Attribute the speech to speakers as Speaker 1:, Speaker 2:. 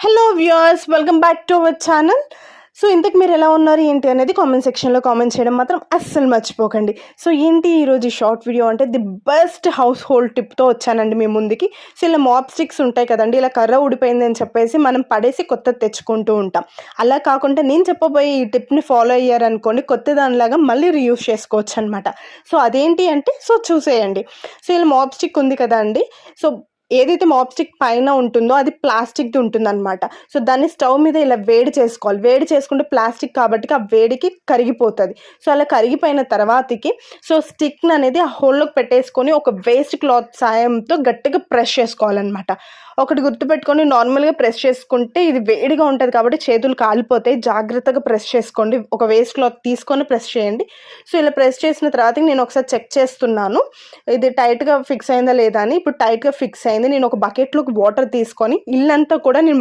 Speaker 1: Hello viewers, welcome back to our channel. So ఇంతకు మీరు ఎలా ఉన్నారు ఏంటి అనేది కామెంట్ సెక్షన్లో కామెంట్ చేయడం మాత్రం అస్సలు మర్చిపోకండి. సో ఏంటి ఈరోజు షార్ట్ వీడియో అంటే ది బెస్ట్ హౌస్ హోల్డ్ టిప్తో వచ్చానండి మీ ముందుకి. సో ఇలా మాప్ స్టిక్స్ ఉంటాయి కదండి, ఇలా కర్ర ఊడిపోయింది అని చెప్పేసి మనం పడేసి కొత్తది తెచ్చుకుంటూ ఉంటాం. అలా కాకుండా నేను చెప్పబోయే ఈ టిప్ని ఫాలో అయ్యారనుకోండి, కొత్త దానిలాగా మళ్ళీ రీయూస్ చేసుకోవచ్చు అనమాట. సో అదేంటి అంటే చూసేయండి. సో ఇలా మాప్ స్టిక్ ఉంది కదా అండి, సో ఏదైతే మాప్ స్టిక్ పైన ఉంటుందో అది ప్లాస్టిక్ది ఉంటుందన్నమాట. సో దాన్ని స్టవ్ మీద ఇలా వేడి చేసుకోవాలి. వేడి చేసుకుంటే ప్లాస్టిక్ కాబట్టి ఆ వేడికి కరిగిపోతుంది. సో అలా కరిగిపోయిన తర్వాతకి స్టిక్ని అనేది ఆ హోల్లోకి పెట్టేసుకొని ఒక వేస్ట్ క్లాత్ సాయంతో గట్టిగా ప్రెస్ చేసుకోవాలన్నమాట. ఒకటి గుర్తుపెట్టుకొని, నార్మల్గా ప్రెస్ చేసుకుంటే ఇది వేడిగా ఉంటుంది కాబట్టి చేతులు కాలిపోతాయి. జాగ్రత్తగా ప్రెస్ చేసుకోండి. ఒక వేస్ట్ క్లాత్ తీసుకొని ప్రెస్ చేయండి. సో ఇలా ప్రెస్ చేసిన తర్వాత నేను ఒకసారి చెక్ చేస్తున్నాను ఇది టైట్గా ఫిక్స్ అయిందా లేదా అని. ఇప్పుడు టైట్గా ఫిక్స్ అయింది. నేను ఒక బకెట్లోకి వాటర్ తీసుకొని ఇల్లంతా కూడా నేను